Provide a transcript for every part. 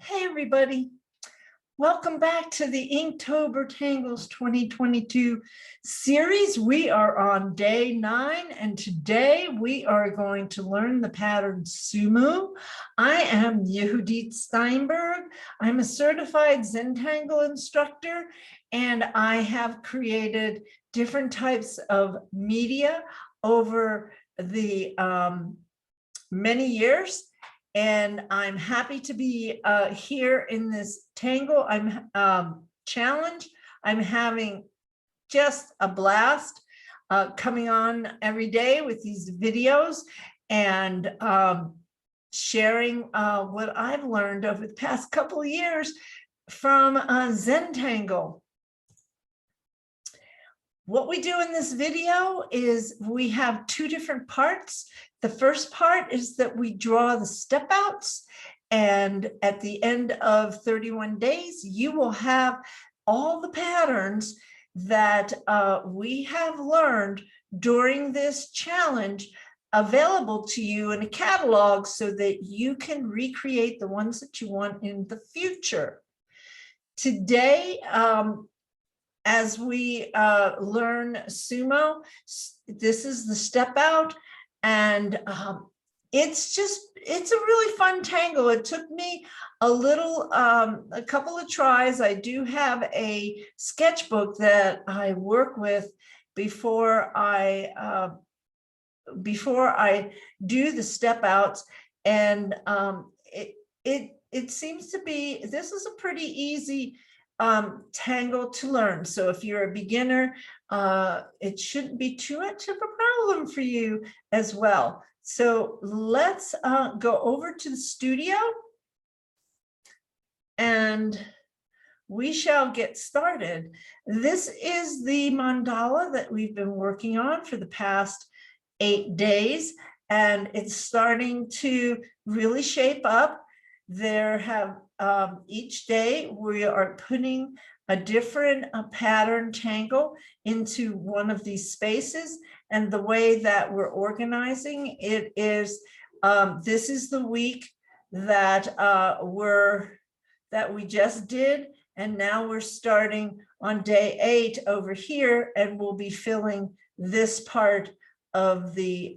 Hey everybody, welcome back to the Inktober Tangles 2022 series. We are on day 9 and today we are going to learn the pattern Sumu. I am Yehudit Steinberg. I'm a certified Zentangle instructor and I have created different types of media over the many years. And I'm happy to be here in this Tangle challenge. I'm having just a blast coming on every day with these videos and sharing what I've learned over the past couple of years from Zentangle. What we do in this video is we have 2 different parts. The first part is that we draw the step outs, and at the end of 31 days, you will have all the patterns that we have learned during this challenge available to you in a catalog so that you can recreate the ones that you want in the future. Today, as we learn Sumo, this is the step out, and it's a really fun tangle. It took me a couple of tries. I do have a sketchbook that I work with before I do the step outs, and it seems to be, this is a pretty easy tangle to learn. So if you're a beginner, it shouldn't be too much of a problem for you as well. So let's go over to the studio and we shall get started. This is the mandala that we've been working on for the past 8 days, and it's starting to really shape up. There have each day we are putting a different pattern tangle into one of these spaces, and the way that we're organizing it is this is the week that we just did, and now we're starting on day 8 over here, and we'll be filling this part of the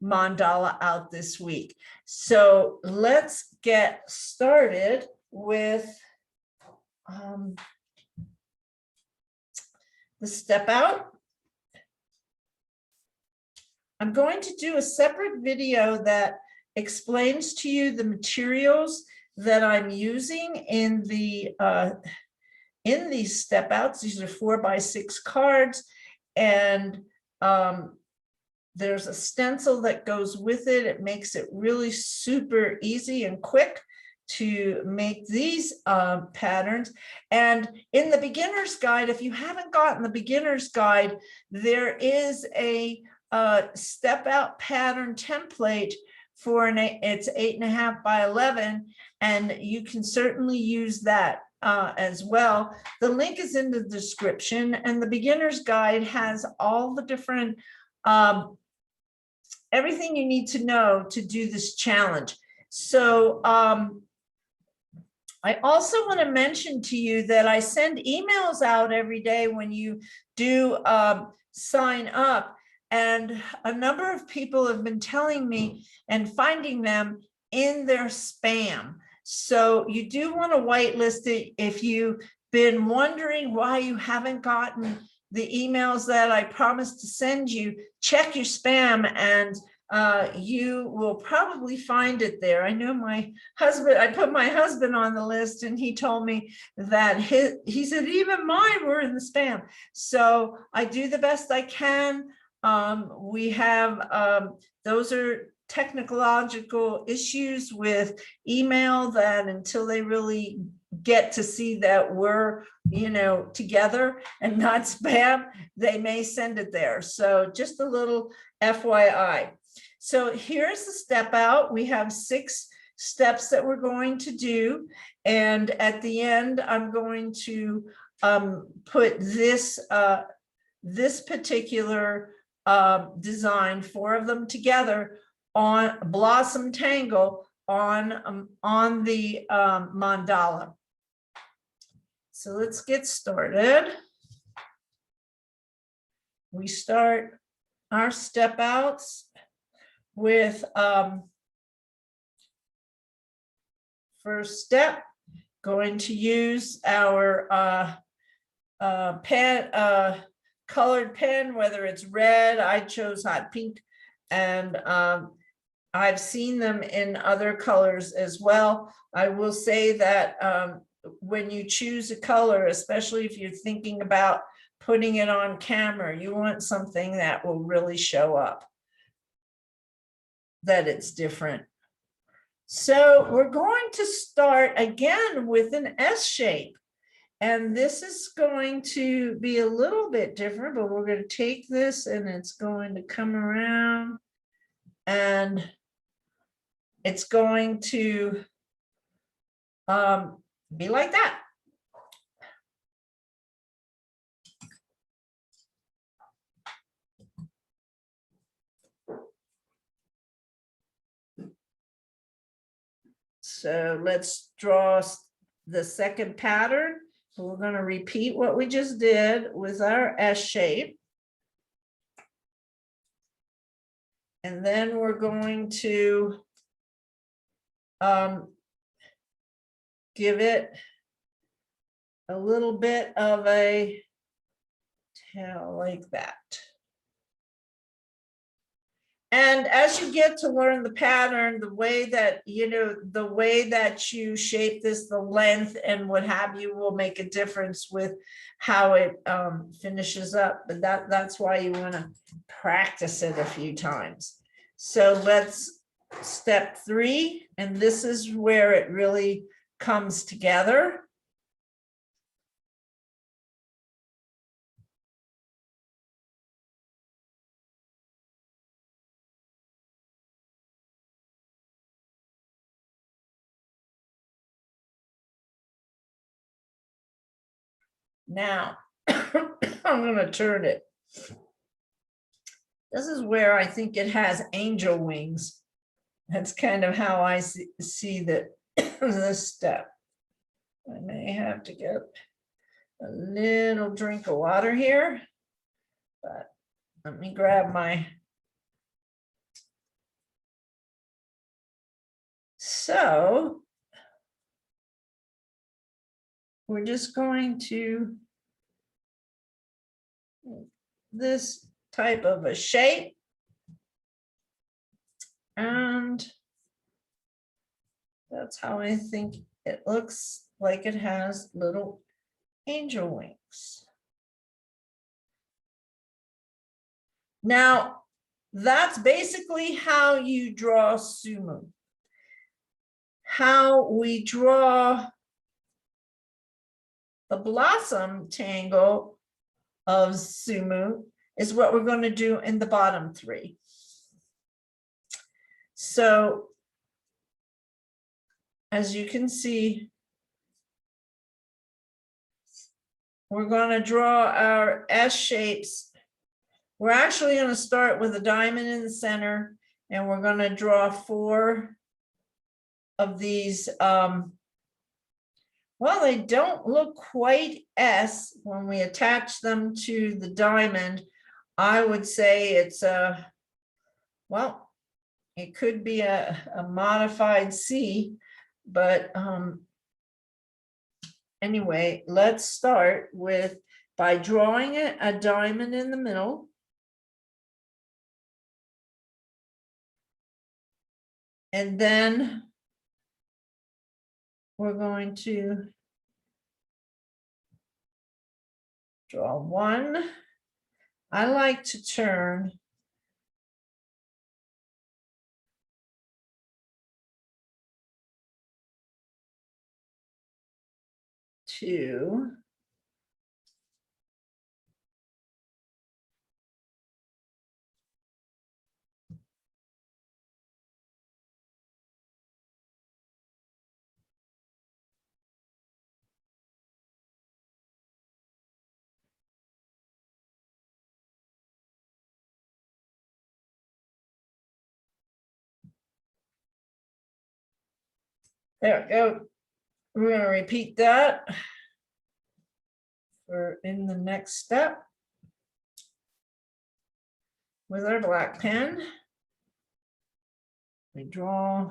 mandala out this week. So let's get started with the step out. I'm going to do a separate video that explains to you the materials that I'm using in these step outs. These are 4x6 cards, and there's a stencil that goes with it. It makes it really super easy and quick to make these patterns. And in the beginner's guide, if you haven't gotten the beginner's guide, there is a step out pattern template for it's 8.5 by 11, and you can certainly use that as well. The link is in the description, and the beginner's guide has all the different everything you need to know to do this challenge. So I also want to mention to you that I send emails out every day when you do sign up, and a number of people have been telling me and finding them in their spam. So you do want to whitelist it. If you've been wondering why you haven't gotten the emails that I promised to send you, check your spam, and you will probably find it there. I know my husband, I put my husband on the list, and he told me that he said even mine were in the spam. So I do the best I can. We have, those are technological issues with email that until they really get to see that we're, together and not spam, they may send it there. So just a little FYI. So here's the step out. We have 6 steps that we're going to do. And at the end, I'm going to put this particular design, 4 of them together, on Blossom Tangle on the mandala. So let's get started. We start our step outs with first step, going to use our pen, colored pen, whether it's red. I chose hot pink, and I've seen them in other colors as well. I will say that when you choose a color, especially if you're thinking about putting it on camera, you want something that will really show up that it's different. So we're going to start again with an S shape. And this is going to be a little bit different, but we're going to take this and it's going to come around and it's going to be like that. So let's draw the second pattern. So we're going to repeat what we just did with our S shape. And then we're going to give it a little bit of a tail like that. And as you get to learn the pattern, the way that, the way that you shape this, the length and what have you will make a difference with how it finishes up. But that's why you want to practice it a few times. So let's step 3, and this is where it really comes together. Now, I'm going to turn it. This is where I think it has angel wings. That's kind of how I see this step. I may have to get a little drink of water here, but let me grab my. So we're just going to this type of a shape, and that's how I think it looks like. It has little angel wings. Now, that's basically how you draw Sumu. How we draw the blossom tangle of Sumu is what we're going to do in the bottom 3. So, as you can see, we're going to draw our S shapes. We're actually going to start with a diamond in the center, and we're going to draw 4 of these. Well, they don't look quite S when we attach them to the diamond. I would say it's well, it could be a modified C, but anyway, let's start by drawing a diamond in the middle. And then we're going to draw 1. I like to turn 2. There we go. We're going to repeat that for in the next step with our black pen. We draw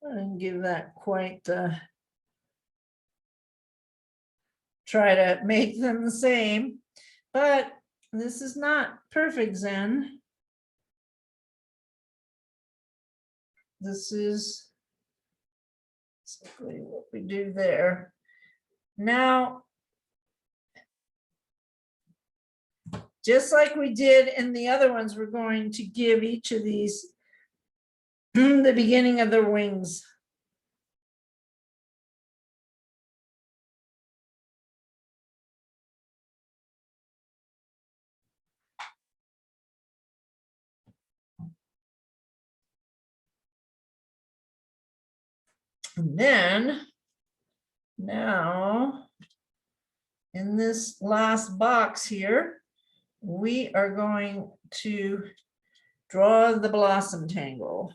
and give that quite try to make them the same, but this is not perfect Zen. This is basically what we do there. Now, just like we did in the other ones, we're going to give each of these the beginning of their wings. And then, now, in this last box here, we are going to draw the blossom tangle.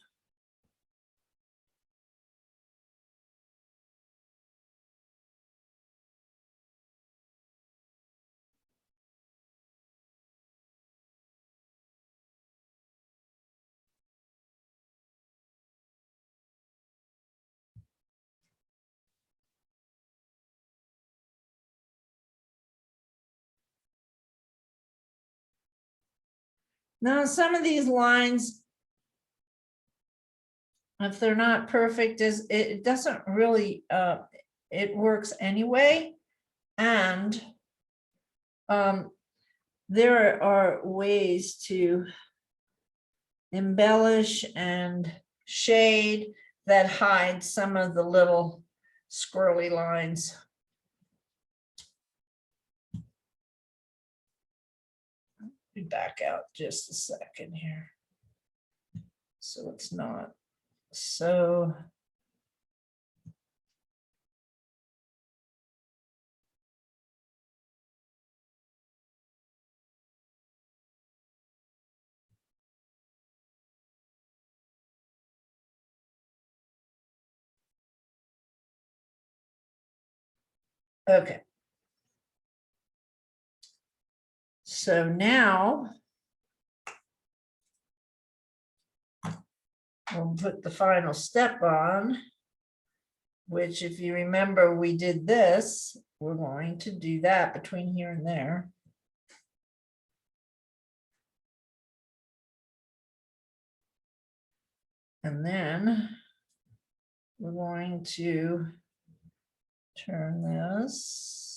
Now, some of these lines, if they're not perfect, it doesn't really, it works anyway. And there are ways to embellish and shade that hide some of the little squirrely lines. Be back out just a second here. So it's not so. Okay. So now we'll put the final step on, which if you remember, we did this. We're going to do that between here and there. And then we're going to turn this.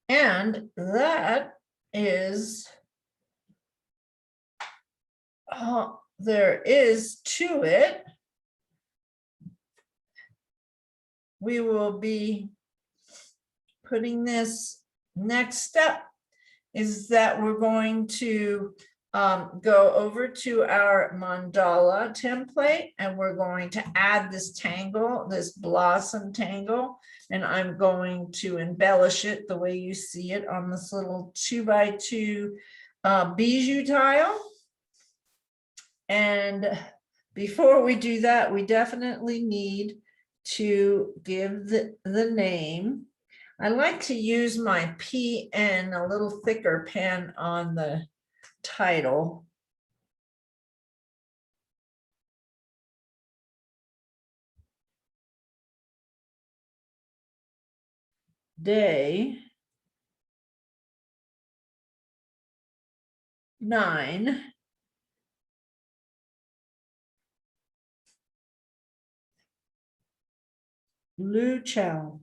And that is, there is to it. We will be putting this next step is that we're going to go over to our mandala template and we're going to add this tangle, this blossom tangle, and I'm going to embellish it the way you see it on this little 2x2 bijou tile. And before we do that, we definitely need to give the name. I like to use my pen, a little thicker pen on the title. Day 9. Liu Chou.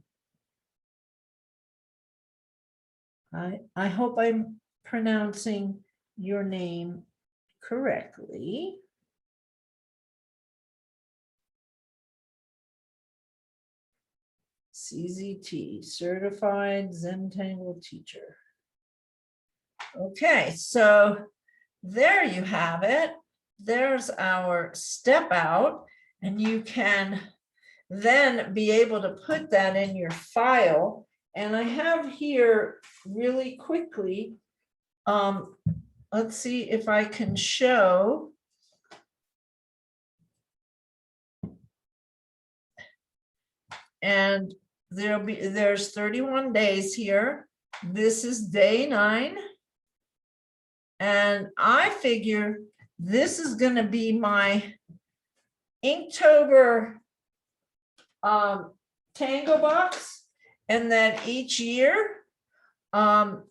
I hope I'm pronouncing your name correctly. CZT, Certified Zentangle Teacher. Okay, so there you have it. There's our step out, and you can then be able to put that in your file. And I have here really quickly, let's see if I can show. And there's 31 days here. This is day 9. And I figure this is going to be my Inktober tangle box, and that each year I'll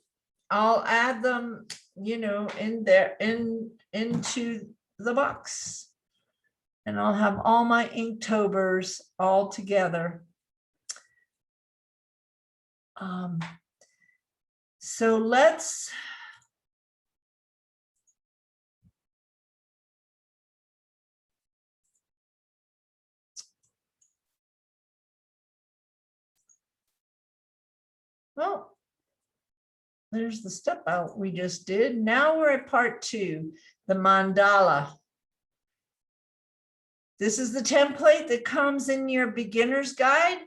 add them, in there into the box, and I'll have all my Inktobers all together. So let's well, there's the step out we just did. Now we're at part 2, the mandala. This is the template that comes in your beginner's guide.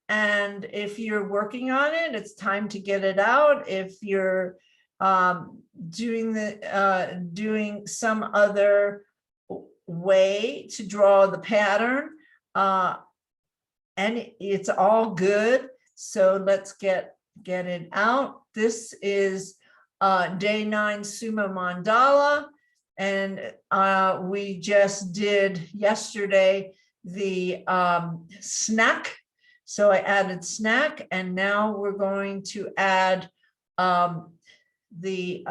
And if you're working on it, it's time to get it out. If you're doing some other way to draw the pattern, and it's all good. So let's get it out. This is day 9 Sumo Mandala, and we just did yesterday the snack. So I added snack, and now we're going to add the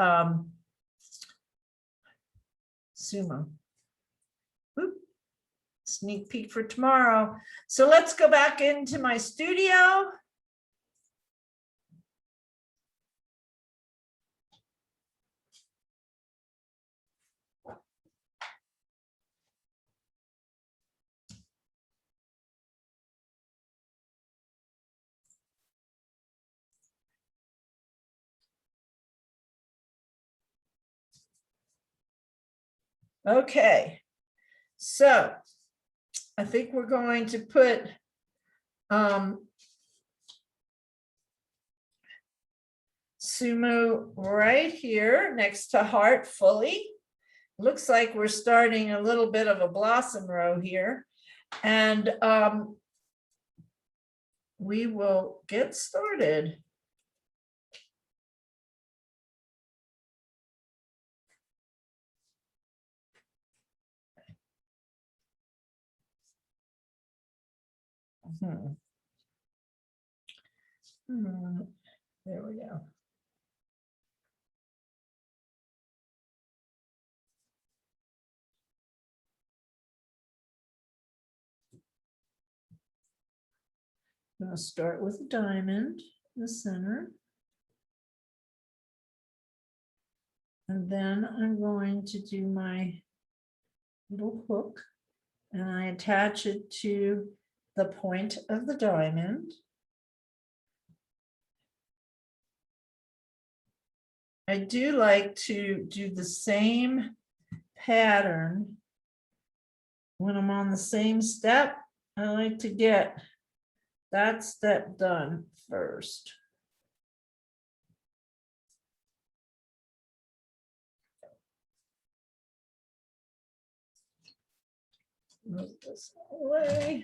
sumo. Oop. Sneak peek for tomorrow. So let's go back into my studio. Okay, so I think we're going to put Sumu right here next to heart fully. Looks like we're starting a little bit of a blossom row here, and we will get started. There we go. I'm going to start with a diamond in the center. And then I'm going to do my little hook, and I attach it to the point of the diamond. I do like to do the same pattern when I'm on the same step. I like to get that step done first. Move this away.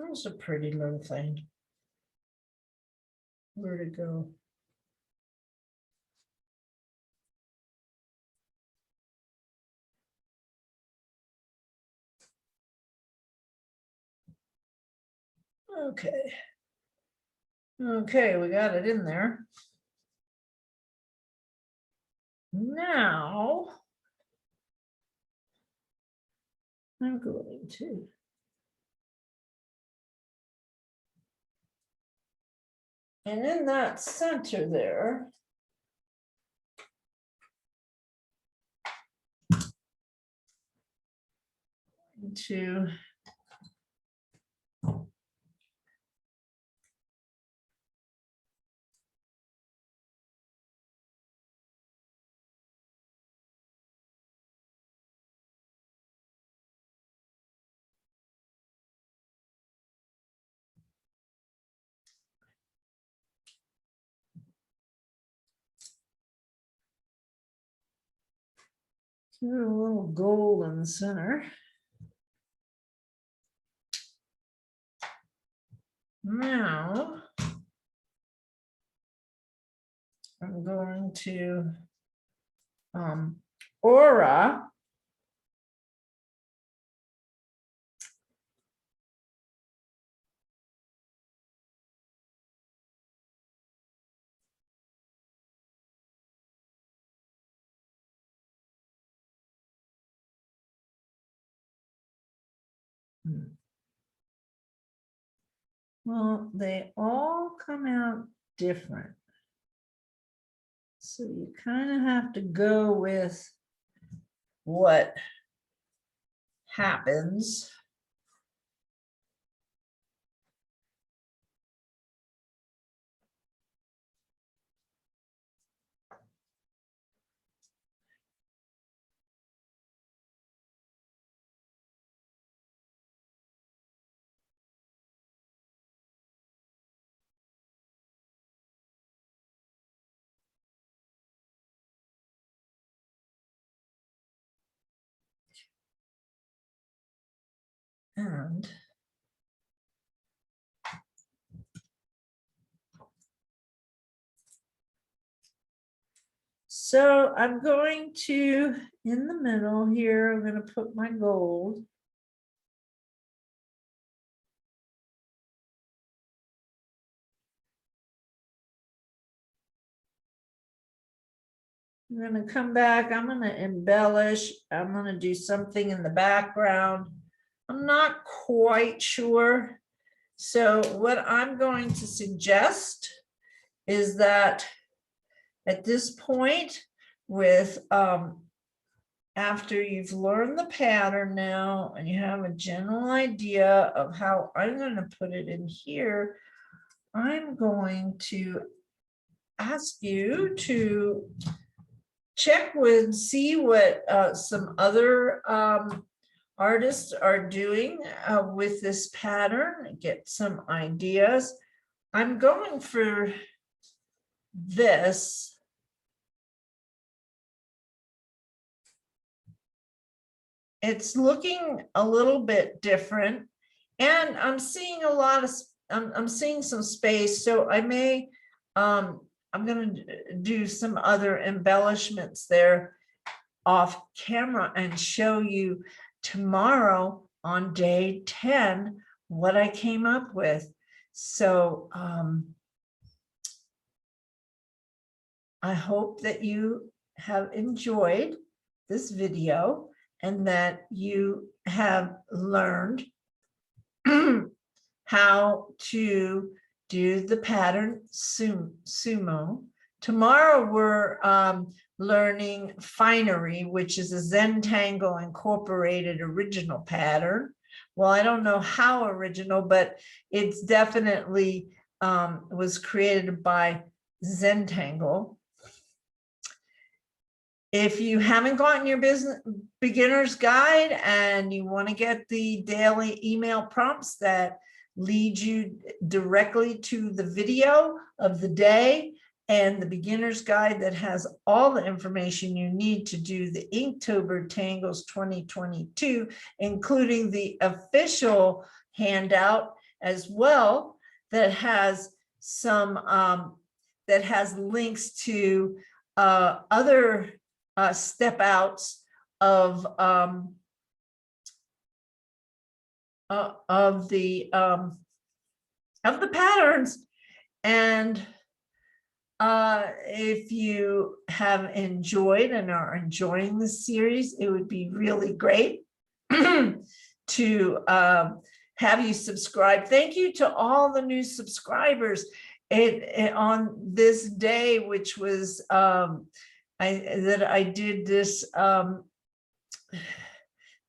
That's a pretty little thing. Where to go? Okay. Okay, we got it in there. Now I'm going to and in that center there, to a little gold in the center. Now I'm going to aura. Well, they all come out different. So you kind of have to go with what happens. And so I'm going to, in the middle here, I'm going to put my gold. I'm going to come back. I'm going to embellish. I'm going to do something in the background. I'm not quite sure. So what I'm going to suggest is that at this point, with after you've learned the pattern now and you have a general idea of how I'm going to put it in here, I'm going to ask you to check with, see what some other artists are doing with this pattern, get some ideas. I'm going for this. It's looking a little bit different, and I'm seeing a lot of, I'm seeing some space, so I may, I'm going to do some other embellishments there off camera and show you tomorrow on day 10 what I came up with. So I hope that you have enjoyed this video and that you have learned how to do the pattern Sumo. Tomorrow we're learning Finery, which is a Zentangle incorporated original pattern. Well, I don't know how original, but it's definitely was created by Zentangle. If you haven't gotten your business beginner's guide and you want to get the daily email prompts that lead you directly to the video of the day and the beginner's guide that has all the information you need to do the Inktober Tangles 2022, including the official handout as well that has some that has links to other step outs of the patterns. And if you have enjoyed and are enjoying this series, it would be really great to have you subscribe. Thank you to all the new subscribers. On this day, which was I did this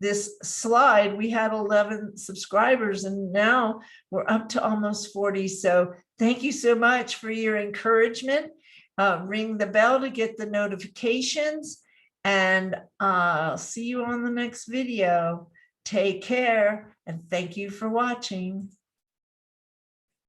this slide, we had 11 subscribers, and now we're up to almost 40. So thank you so much for your encouragement. Ring the bell to get the notifications, and I'll see you on the next video. Take care, and thank you for watching.